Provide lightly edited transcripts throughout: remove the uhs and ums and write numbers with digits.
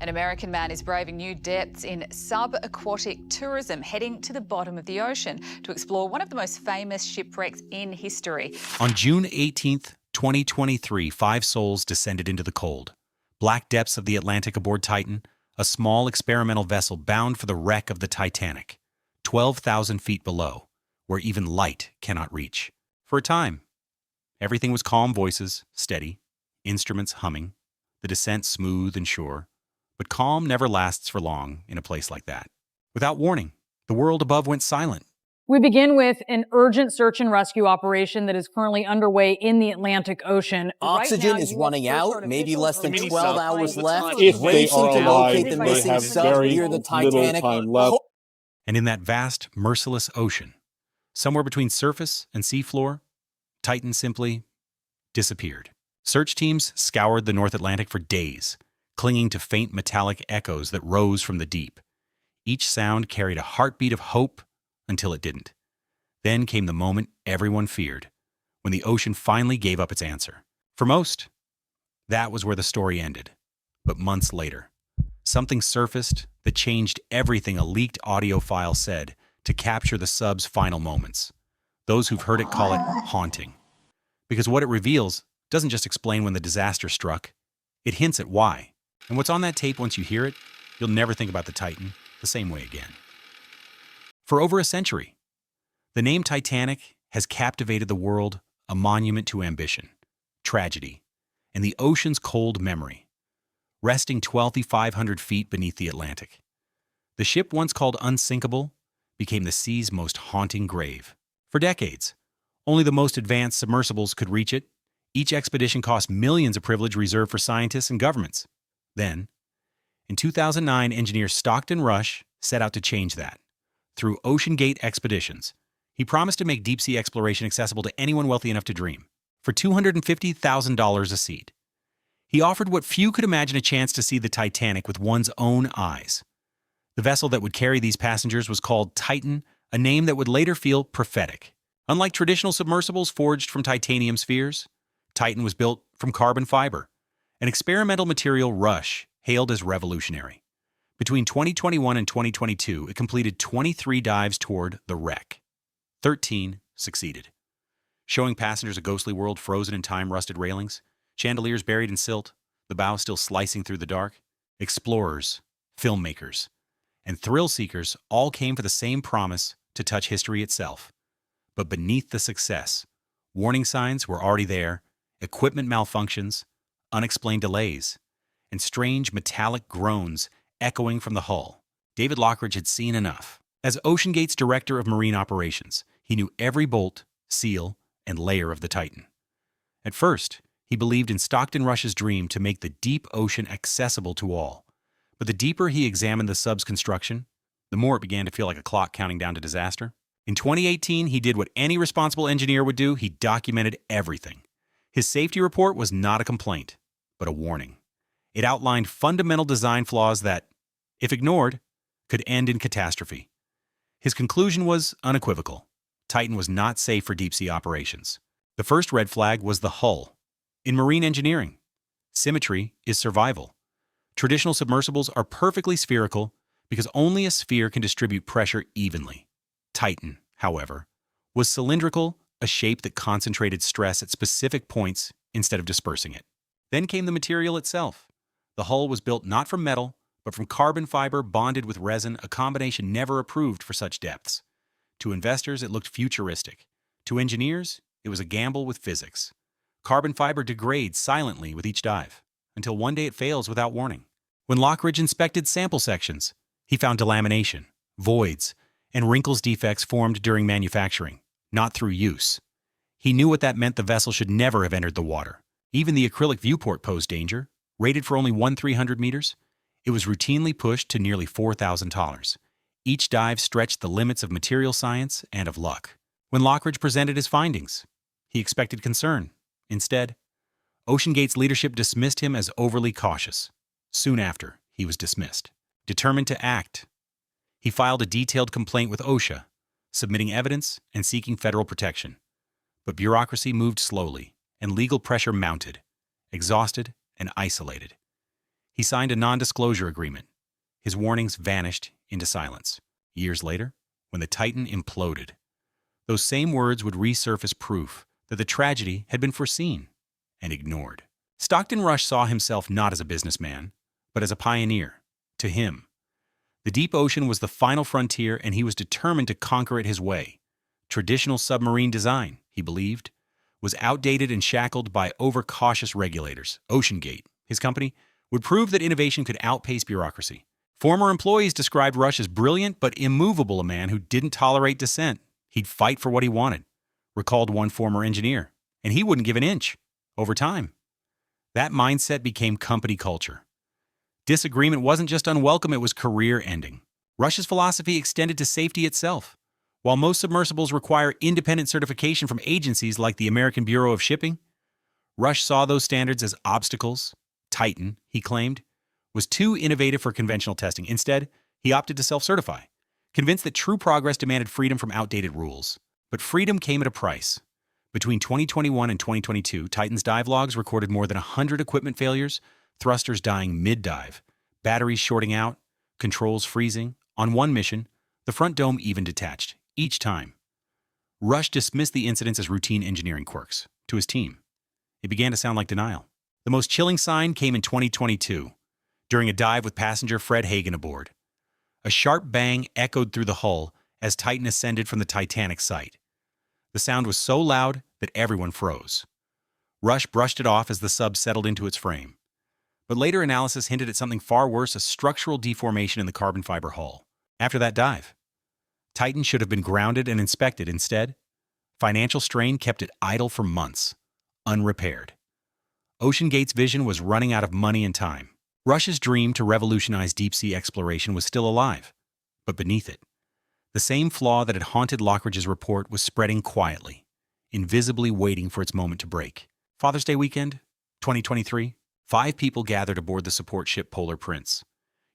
An American man is braving new depths in subaquatic tourism, heading to the bottom of the ocean to explore one of the most famous shipwrecks in history. On June 18th, 2023, 5 souls descended into the cold, black depths of the Atlantic aboard Titan, a small experimental vessel bound for the wreck of the Titanic, 12,000 feet below, where even light cannot reach. For a time, everything was calm voices, steady, instruments humming, the descent smooth and sure. But calm never lasts for long in a place like that. Without warning, the world above went silent. We begin with an urgent search and rescue operation that is currently underway in the Atlantic Ocean. Oxygen is running out, maybe less than 12 hours left. If they Racing are to alive, locate the they missing have sub very near the little Titanic. time left. And in that vast, merciless ocean, somewhere between surface and seafloor, Titan simply disappeared. Search teams scoured the North Atlantic for days, clinging to faint metallic echoes that rose from the deep. Each sound carried a heartbeat of hope until it didn't. Then came the moment everyone feared, when the ocean finally gave up its answer. For most, that was where the story ended. But months later, something surfaced that changed everything a leaked audio file said to capture the sub's final moments. Those who've heard it call it haunting. Because what it reveals doesn't just explain when the disaster struck, it hints at why. And what's on that tape, once you hear it, you'll never think about the Titan the same way again. For over a century, the name Titanic has captivated the world, a monument to ambition, tragedy, and the ocean's cold memory, resting 12,500 feet beneath the Atlantic. The ship, once called unsinkable, became the sea's most haunting grave. For decades, only the most advanced submersibles could reach it. Each expedition cost millions of privilege reserved for scientists and governments. Then, in 2009, engineer Stockton Rush set out to change that. Through Oceangate expeditions, he promised to make deep-sea exploration accessible to anyone wealthy enough to dream. For $250,000 a seat, he offered what few could imagine: a chance to see the Titanic with one's own eyes. The vessel that would carry these passengers was called Titan, a name that would later feel prophetic. Unlike traditional submersibles forged from titanium spheres, Titan was built from carbon fiber, an experimental material Rush hailed as revolutionary. Between 2021 and 2022, it completed 23 dives toward the wreck. 13 succeeded, showing passengers a ghostly world frozen in time-rusted railings, chandeliers buried in silt, the bow still slicing through the dark. Explorers, filmmakers, and thrill-seekers all came for the same promise to touch history itself. But beneath the success, warning signs were already there: equipment malfunctions, unexplained delays, and strange metallic groans echoing from the hull. David Lockridge had seen enough. As Oceangate's director of marine operations, he knew every bolt, seal, and layer of the Titan. At first, he believed in Stockton Rush's dream to make the deep ocean accessible to all. But the deeper he examined the sub's construction, the more it began to feel like a clock counting down to disaster. In 2018, he did what any responsible engineer would do: he documented everything. His safety report was not a complaint, but a warning. It outlined fundamental design flaws that, if ignored, could end in catastrophe. His conclusion was unequivocal: Titan was not safe for deep-sea operations. The first red flag was the hull. In marine engineering, symmetry is survival. Traditional submersibles are perfectly spherical because only a sphere can distribute pressure evenly. Titan, however, was cylindrical, a shape that concentrated stress at specific points instead of dispersing it. Then came the material itself. The hull was built not from metal, but from carbon fiber bonded with resin, a combination never approved for such depths. To investors, it looked futuristic. To engineers, it was a gamble with physics. Carbon fiber degrades silently with each dive, until one day it fails without warning. When Lockridge inspected sample sections, he found delamination, voids, and wrinkles defects formed during manufacturing, not through use. He knew what that meant: the vessel should never have entered the water. Even the acrylic viewport posed danger. Rated for only 1,300 meters, it was routinely pushed to nearly 4,000 tollers. Each dive stretched the limits of material science and of luck. When Lockridge presented his findings, he expected concern. Instead, Oceangate's leadership dismissed him as overly cautious. Soon after, he was dismissed. Determined to act, he filed a detailed complaint with OSHA, submitting evidence and seeking federal protection. But bureaucracy moved slowly, and legal pressure mounted. Exhausted and isolated, He signed a non-disclosure agreement. His warnings vanished into silence. Years later, when the Titan imploded, those same words would resurface proof that the tragedy had been foreseen and ignored. Stockton Rush saw himself not as a businessman, but as a pioneer. To him, the deep ocean was the final frontier, and he was determined to conquer it his way. Traditional submarine design, he believed, was outdated and shackled by overcautious regulators. Oceangate, his company, would prove that innovation could outpace bureaucracy. Former employees described Rush as brilliant but immovable, a man who didn't tolerate dissent. He'd fight for what he wanted, recalled one former engineer, and he wouldn't give an inch. Over time, that mindset became company culture. Disagreement wasn't just unwelcome, it was career-ending. Rush's philosophy extended to safety itself. While most submersibles require independent certification from agencies like the American Bureau of Shipping, Rush saw those standards as obstacles. Titan, he claimed, was too innovative for conventional testing. Instead, he opted to self-certify, convinced that true progress demanded freedom from outdated rules. But freedom came at a price. Between 2021 and 2022, Titan's dive logs recorded more than 100 equipment failures, thrusters dying mid-dive, batteries shorting out, controls freezing. On one mission, the front dome even detached. Each time, Rush dismissed the incidents as routine engineering quirks. To his team, it began to sound like denial. The most chilling sign came in 2022, during a dive with passenger Fred Hagen aboard. A sharp bang echoed through the hull as Titan ascended from the Titanic site. The sound was so loud that everyone froze. Rush brushed it off as the sub settled into its frame. But later analysis hinted at something far worse, a structural deformation in the carbon fiber hull. After that dive, Titan should have been grounded and inspected. Instead, financial strain kept it idle for months, unrepaired. Oceangate's vision was running out of money and time. Rush's dream to revolutionize deep-sea exploration was still alive, but beneath it, the same flaw that had haunted Lockridge's report was spreading quietly, invisibly waiting for its moment to break. Father's Day weekend, 2023, 5 people gathered aboard the support ship Polar Prince,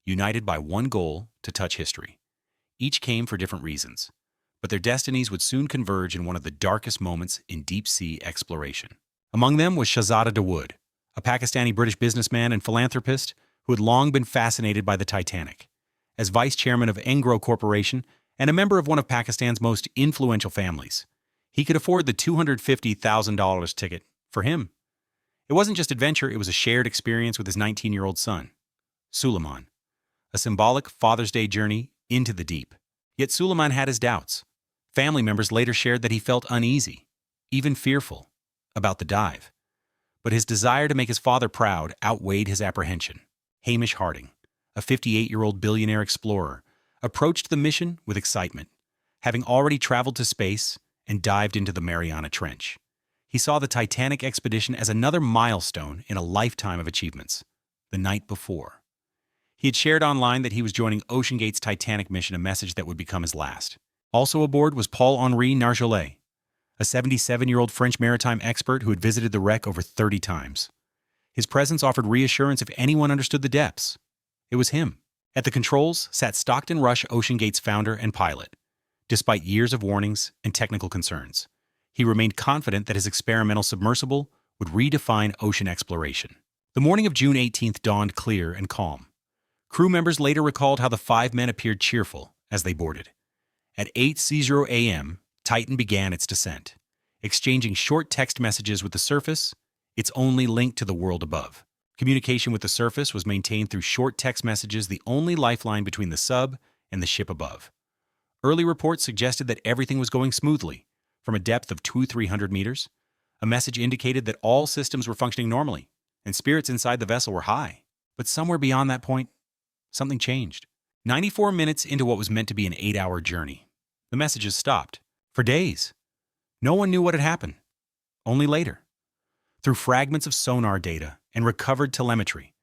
united by one goal: to touch history. Each came for different reasons, but their destinies would soon converge in one of the darkest moments in deep-sea exploration. Among them was Shahzada Dawood, a Pakistani-British businessman and philanthropist who had long been fascinated by the Titanic. As vice chairman of Engro Corporation and a member of one of Pakistan's most influential families, he could afford the $250,000 ticket. For him, it wasn't just adventure, it was a shared experience with his 19-year-old son, Suleiman, a symbolic Father's Day journey into the deep. Yet Suleiman had his doubts. Family members later shared that he felt uneasy, even fearful, about the dive. But his desire to make his father proud outweighed his apprehension. Hamish Harding, a 58-year-old billionaire explorer, approached the mission with excitement, having already traveled to space and dived into the Mariana Trench. He saw the Titanic expedition as another milestone in a lifetime of achievements. The night before, he had shared online that he was joining Oceangate's Titanic mission, a message that would become his last. Also aboard was Paul-Henri Narjolet, a 77-year-old French maritime expert who had visited the wreck over 30 times. His presence offered reassurance if anyone understood the depths. It was him. At the controls sat Stockton Rush, Oceangate's founder and pilot. Despite years of warnings and technical concerns, he remained confident that his experimental submersible would redefine ocean exploration. The morning of June 18th dawned clear and calm. Crew members later recalled how the 5 men appeared cheerful as they boarded. At 8:00 a.m., Titan began its descent, exchanging short text messages with the surface, its only link to the world above. Communication with the surface was maintained through short text messages, the only lifeline between the sub and the ship above. Early reports suggested that everything was going smoothly. From a depth of 200-300 meters, a message indicated that all systems were functioning normally, and spirits inside the vessel were high. But somewhere beyond that point, something changed. 94 minutes into what was meant to be an 8-hour journey, the messages stopped. For days, no one knew what had happened. Only later, through fragments of sonar data and recovered telemetry,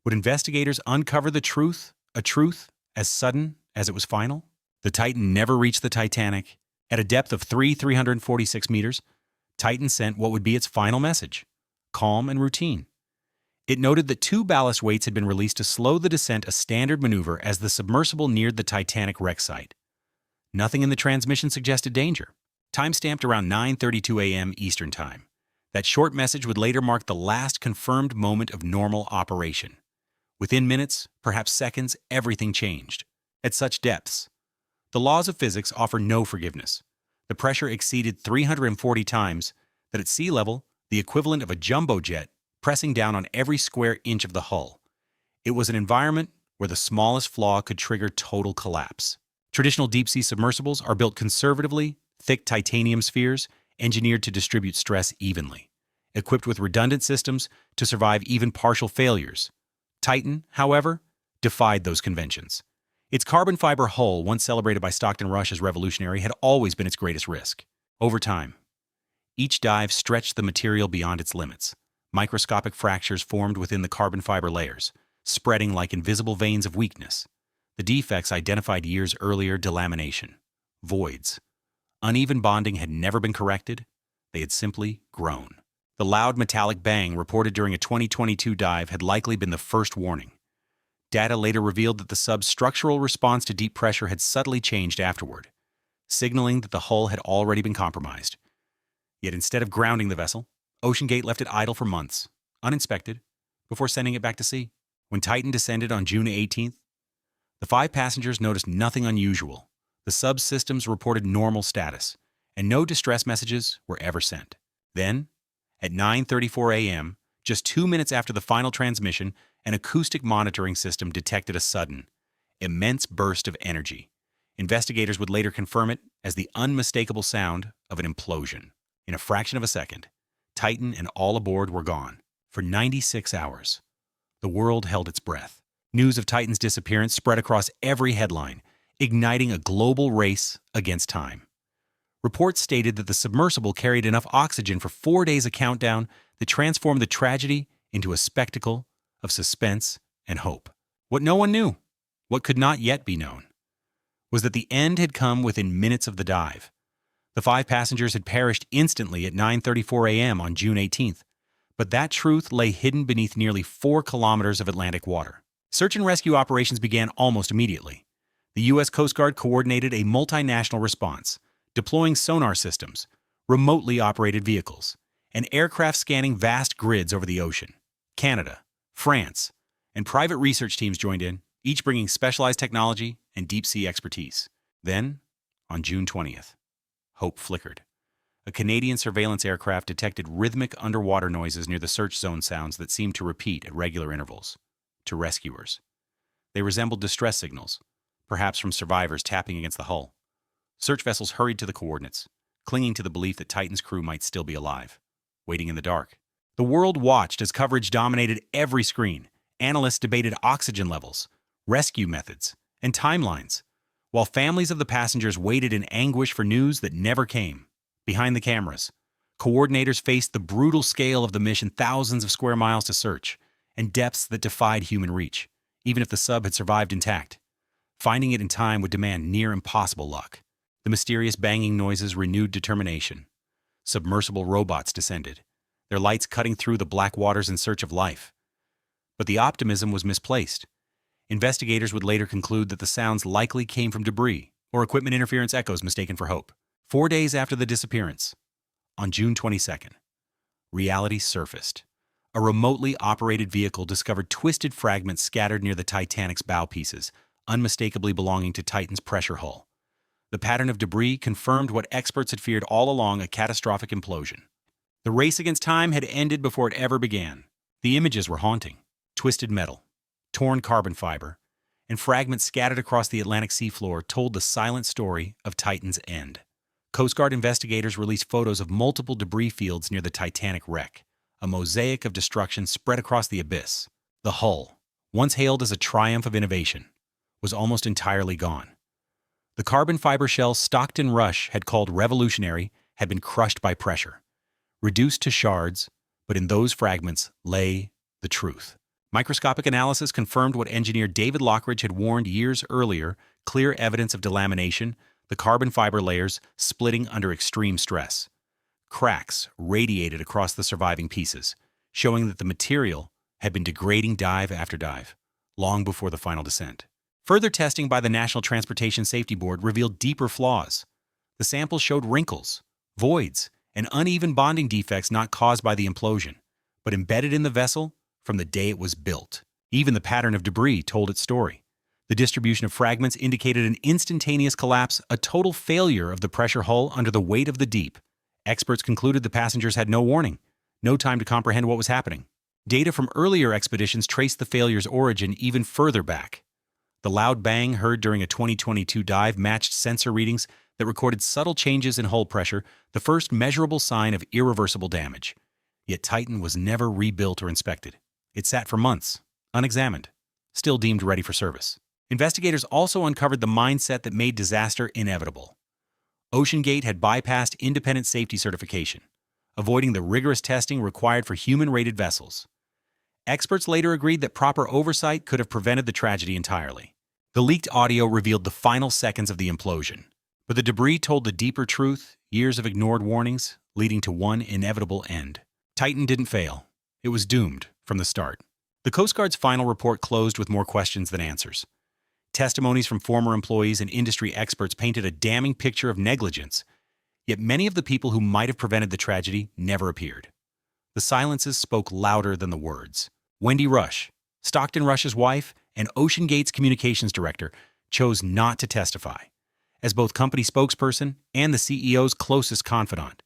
would investigators uncover the truth, a truth as sudden as it was final? The Titan never reached the Titanic. At a depth of 346 meters, Titan sent what would be its final message, calm and routine. It noted that 2 ballast weights had been released to slow the descent, a standard maneuver as the submersible neared the Titanic wreck site. Nothing in the transmission suggested danger. Time-stamped around 9:32 a.m. Eastern Time, that short message would later mark the last confirmed moment of normal operation. Within minutes, perhaps seconds, everything changed. At such depths, the laws of physics offer no forgiveness. The pressure exceeded 340 times that at sea level, the equivalent of a jumbo jet pressing down on every square inch of the hull. It was an environment where the smallest flaw could trigger total collapse. Traditional deep-sea submersibles are built conservatively, thick titanium spheres engineered to distribute stress evenly, equipped with redundant systems to survive even partial failures. Titan, however, defied those conventions. Its carbon fiber hull, once celebrated by Stockton Rush as revolutionary, had always been its greatest risk. Over time, each dive stretched the material beyond its limits. Microscopic fractures formed within the carbon fiber layers, spreading like invisible veins of weakness. The defects identified years earlier: delamination, voids. Uneven bonding had never been corrected. They had simply grown. The loud metallic bang reported during a 2022 dive had likely been the first warning. Data later revealed that the sub's structural response to deep pressure had subtly changed afterward, signaling that the hull had already been compromised. Yet instead of grounding the vessel, Oceangate left it idle for months, uninspected, before sending it back to sea. When Titan descended on June 18th, the 5 passengers noticed nothing unusual. The sub's systems reported normal status, and no distress messages were ever sent. Then, at 9:34 a.m., just 2 minutes after the final transmission, an acoustic monitoring system detected a sudden, immense burst of energy. Investigators would later confirm it as the unmistakable sound of an implosion. In a fraction of a second, Titan and all aboard were gone. For 96 hours, the world held its breath. News of Titan's disappearance spread across every headline, igniting a global race against time. Reports stated that the submersible carried enough oxygen for 4 days of countdown that transformed the tragedy into a spectacle of suspense and hope. What no one knew, what could not yet be known, was that the end had come within minutes of the dive. The 5 passengers had perished instantly at 9:34 a.m. on June 18th, but that truth lay hidden beneath nearly 4 kilometers of Atlantic water. Search and rescue operations began almost immediately. The U.S. Coast Guard coordinated a multinational response, deploying sonar systems, remotely operated vehicles, and aircraft scanning vast grids over the ocean. Canada, France, and private research teams joined in, each bringing specialized technology and deep-sea expertise. Then, on June 20th, hope flickered. A Canadian surveillance aircraft detected rhythmic underwater noises near the search zone, sounds that seemed to repeat at regular intervals. To rescuers, they resembled distress signals, perhaps from survivors tapping against the hull. Search vessels hurried to the coordinates, clinging to the belief that Titan's crew might still be alive, waiting in the dark. The world watched as coverage dominated every screen. Analysts debated oxygen levels, rescue methods, and timelines, while families of the passengers waited in anguish for news that never came. Behind the cameras, coordinators faced the brutal scale of the mission: thousands of square miles to search, and depths that defied human reach. Even if the sub had survived intact, finding it in time would demand near impossible luck. The mysterious banging noises renewed determination. Submersible robots descended, their lights cutting through the black waters in search of life. But the optimism was misplaced. Investigators would later conclude that the sounds likely came from debris or equipment interference echoes mistaken for hope. 4 days after the disappearance, on June 22nd, reality surfaced. A remotely operated vehicle discovered twisted fragments scattered near the Titanic's bow pieces, unmistakably belonging to Titan's pressure hull. The pattern of debris confirmed what experts had feared all along: a catastrophic implosion. The race against time had ended before it ever began. The images were haunting: twisted metal, torn carbon fiber, and fragments scattered across the Atlantic seafloor told the silent story of Titan's end. Coast Guard investigators released photos of multiple debris fields near the Titanic wreck, a mosaic of destruction spread across the abyss. The hull, once hailed as a triumph of innovation, was almost entirely gone. The carbon fiber shell Stockton Rush had called revolutionary had been crushed by pressure, reduced to shards, but in those fragments lay the truth. Microscopic analysis confirmed what engineer David Lockridge had warned years earlier: clear evidence of delamination, the carbon fiber layers splitting under extreme stress. Cracks radiated across the surviving pieces, showing that the material had been degrading dive after dive, long before the final descent. Further testing by the National Transportation Safety Board revealed deeper flaws. The samples showed wrinkles, voids, and uneven bonding defects not caused by the implosion, but embedded in the vessel from the day it was built. Even the pattern of debris told its story. The distribution of fragments indicated an instantaneous collapse, a total failure of the pressure hull under the weight of the deep. Experts concluded the passengers had no warning, no time to comprehend what was happening. Data from earlier expeditions traced the failure's origin even further back. The loud bang heard during a 2022 dive matched sensor readings that recorded subtle changes in hull pressure, the first measurable sign of irreversible damage. Yet Titan was never rebuilt or inspected. It sat for months, unexamined, still deemed ready for service. Investigators also uncovered the mindset that made disaster inevitable. Oceangate had bypassed independent safety certification, avoiding the rigorous testing required for human-rated vessels. Experts later agreed that proper oversight could have prevented the tragedy entirely. The leaked audio revealed the final seconds of the implosion, but the debris told the deeper truth, years of ignored warnings, leading to one inevitable end. Titan didn't fail. It was doomed from the start. The Coast Guard's final report closed with more questions than answers. Testimonies from former employees and industry experts painted a damning picture of negligence, yet many of the people who might have prevented the tragedy never appeared. The silences spoke louder than the words. Wendy Rush, Stockton Rush's wife and Oceangate's communications director, chose not to testify. As both company spokesperson and the CEO's closest confidant,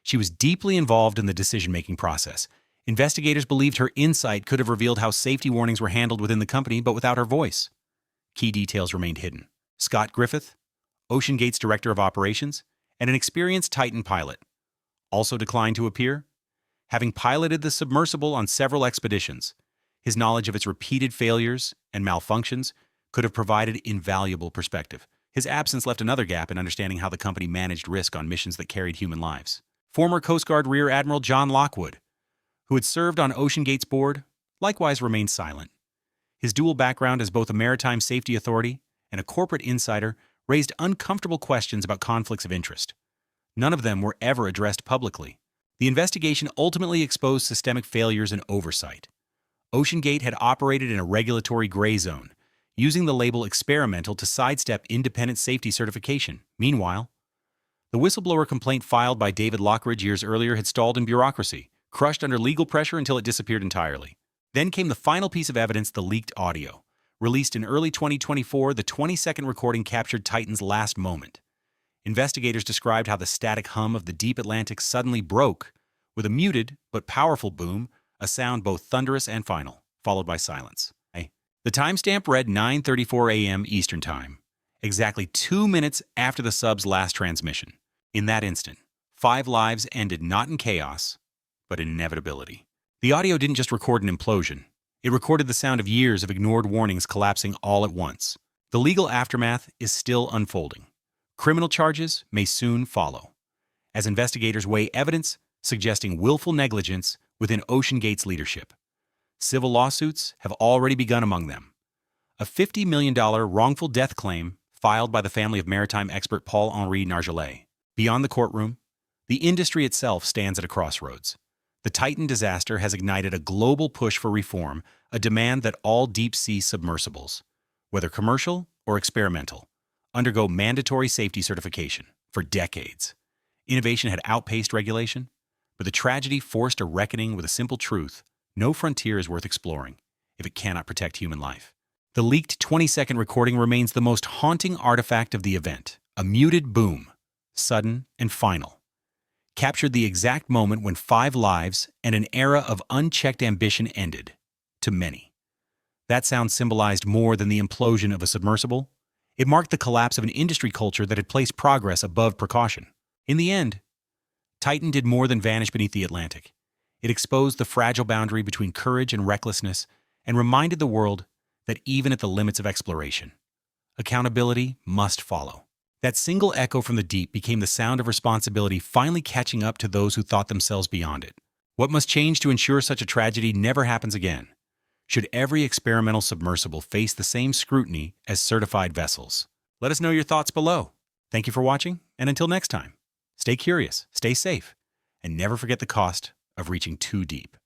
she was deeply involved in the decision-making process. Investigators believed her insight could have revealed how safety warnings were handled within the company, but without her voice. Key details remained hidden. Scott Griffith, Oceangate's director of operations, and an experienced Titan pilot, also declined to appear. Having piloted the submersible on several expeditions, his knowledge of its repeated failures and malfunctions could have provided invaluable perspective. His absence left another gap in understanding how the company managed risk on missions that carried human lives. Former Coast Guard Rear Admiral John Lockwood, who had served on Oceangate's board, likewise remained silent. His dual background as both a maritime safety authority and a corporate insider raised uncomfortable questions about conflicts of interest. None of them were ever addressed publicly. The investigation ultimately exposed systemic failures and oversight. Oceangate had operated in a regulatory gray zone, using the label experimental to sidestep independent safety certification. Meanwhile, the whistleblower complaint filed by David Lockridge years earlier had stalled in bureaucracy, crushed under legal pressure until it disappeared entirely. Then came the final piece of evidence, the leaked audio. Released in early 2024, the 20-second recording captured Titan's last moment. Investigators described how the static hum of the deep Atlantic suddenly broke, with a muted but powerful boom, a sound both thunderous and final, followed by silence. The timestamp read 9:34 a.m. Eastern Time, exactly 2 minutes after the sub's last transmission. In that instant, 5 lives ended not in chaos, but in inevitability. The audio didn't just record an implosion. It recorded the sound of years of ignored warnings collapsing all at once. The legal aftermath is still unfolding. Criminal charges may soon follow, as investigators weigh evidence suggesting willful negligence within Oceangate's leadership. Civil lawsuits have already begun among them. A $50 million wrongful death claim filed by the family of maritime expert Paul-Henri Nargeolet. Beyond the courtroom, the industry itself stands at a crossroads. The Titan disaster has ignited a global push for reform, a demand that all deep-sea submersibles, whether commercial or experimental, undergo mandatory safety certification. For decades, innovation had outpaced regulation, but the tragedy forced a reckoning with a simple truth: no frontier is worth exploring if it cannot protect human life. The leaked 20-second recording remains the most haunting artifact of the event. A muted boom, sudden and final, captured the exact moment when 5 lives and an era of unchecked ambition ended, to many. That sound symbolized more than the implosion of a submersible. It marked the collapse of an industry culture that had placed progress above precaution. In the end, Titan did more than vanish beneath the Atlantic. It exposed the fragile boundary between courage and recklessness and reminded the world that even at the limits of exploration, accountability must follow. That single echo from the deep became the sound of responsibility finally catching up to those who thought themselves beyond it. What must change to ensure such a tragedy never happens again? Should every experimental submersible face the same scrutiny as certified vessels? Let us know your thoughts below. Thank you for watching, and until next time, stay curious, stay safe, and never forget the cost of reaching too deep.